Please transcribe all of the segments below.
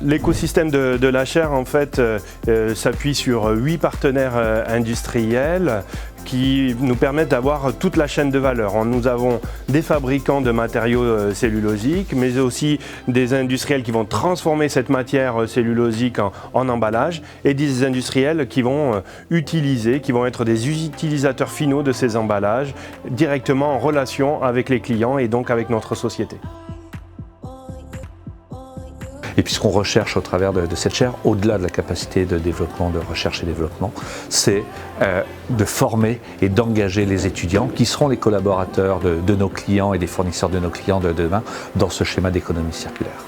L'écosystème de la chaire en fait s'appuie sur 8 partenaires industriels qui nous permettent d'avoir toute la chaîne de valeur. Nous avons des fabricants de matériaux cellulosiques, mais aussi des industriels qui vont transformer cette matière cellulosique en emballage et des industriels qui vont qui vont être des utilisateurs finaux de ces emballages directement en relation avec les clients et donc avec notre société. Et puis ce qu'on recherche au travers de cette chaire, au-delà de la capacité de développement, de recherche et développement, c'est de former et d'engager les étudiants qui seront les collaborateurs de nos clients et des fournisseurs de nos clients de demain dans ce schéma d'économie circulaire.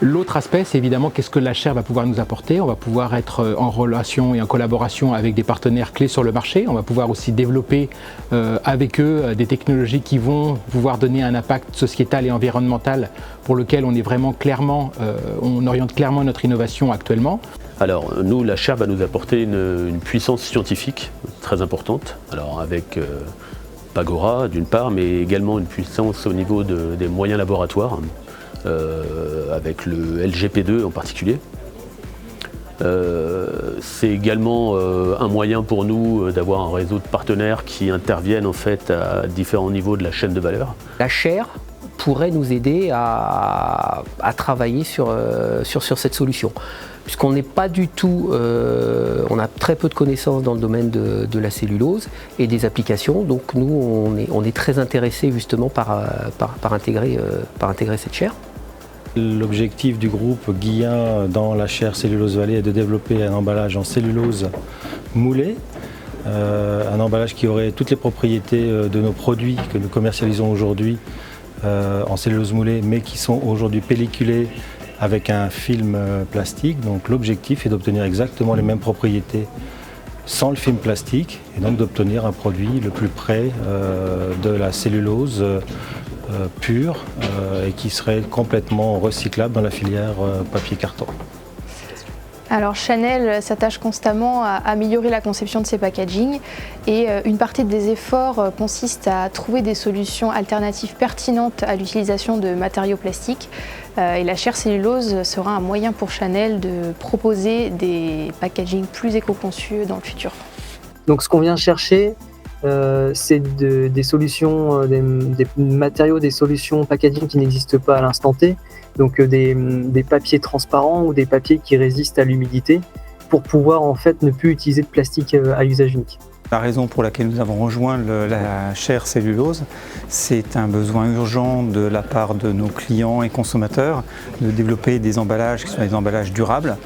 L'autre aspect, c'est évidemment qu'est-ce que la chaire va pouvoir nous apporter. On va pouvoir être en relation et en collaboration avec des partenaires clés sur le marché. On va pouvoir aussi développer avec eux des technologies qui vont pouvoir donner un impact sociétal et environnemental pour lequel on est vraiment clairement, on oriente clairement notre innovation actuellement. Alors nous, la chaire va nous apporter une puissance scientifique très importante. Alors avec Pagora d'une part, mais également une puissance au niveau des moyens laboratoires. Avec le LGP2 en particulier. C'est également un moyen pour nous d'avoir un réseau de partenaires qui interviennent en fait à différents niveaux de la chaîne de valeur. La chaire pourrait nous aider à travailler sur cette solution. Puisqu'on n'est pas du tout, on a très peu de connaissances dans le domaine de la cellulose et des applications, donc nous on est très intéressés justement par intégrer cette chaire. L'objectif du groupe Guillen dans la chaire Cellulose Vallée est de développer un emballage en cellulose moulée, un emballage qui aurait toutes les propriétés de nos produits que nous commercialisons aujourd'hui en cellulose moulée, mais qui sont aujourd'hui pelliculés avec un film plastique. Donc l'objectif est d'obtenir exactement les mêmes propriétés sans le film plastique et donc d'obtenir un produit le plus près de la cellulose pure et qui serait complètement recyclable dans la filière papier-carton. Alors Chanel s'attache constamment à améliorer la conception de ses packagings et une partie des efforts consiste à trouver des solutions alternatives pertinentes à l'utilisation de matériaux plastiques. Et la chaire cellulose sera un moyen pour Chanel de proposer des packagings plus éco-conçus dans le futur. Donc ce qu'on vient chercher, c'est des solutions, des matériaux, des solutions packaging qui n'existent pas à l'instant T, donc des papiers transparents ou des papiers qui résistent à l'humidité pour pouvoir en fait ne plus utiliser de plastique à usage unique. La raison pour laquelle nous avons rejoint la chaire cellulose, c'est un besoin urgent de la part de nos clients et consommateurs de développer des emballages qui sont des emballages durables.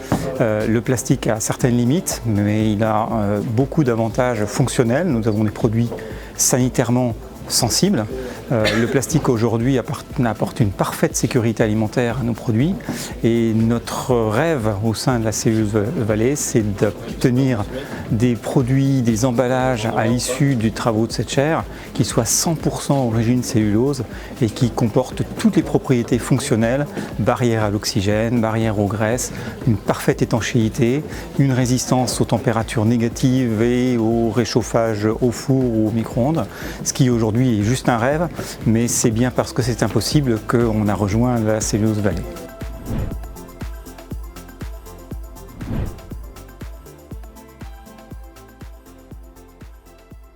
Le plastique a certaines limites, mais il a beaucoup d'avantages fonctionnels. Nous avons des produits sanitairement sensibles. Le plastique aujourd'hui apporte une parfaite sécurité alimentaire à nos produits et notre rêve au sein de la Cellulose Vallée, c'est d'obtenir des produits, des emballages à l'issue des travaux de cette chaire qui soient 100% origine cellulose et qui comportent toutes les propriétés fonctionnelles, barrière à l'oxygène, barrière aux graisses, une parfaite étanchéité, une résistance aux températures négatives et au réchauffage au four ou au micro-ondes, ce qui aujourd'hui est juste un rêve, mais c'est bien parce que c'est impossible qu'on a rejoint la Cellulose Vallée.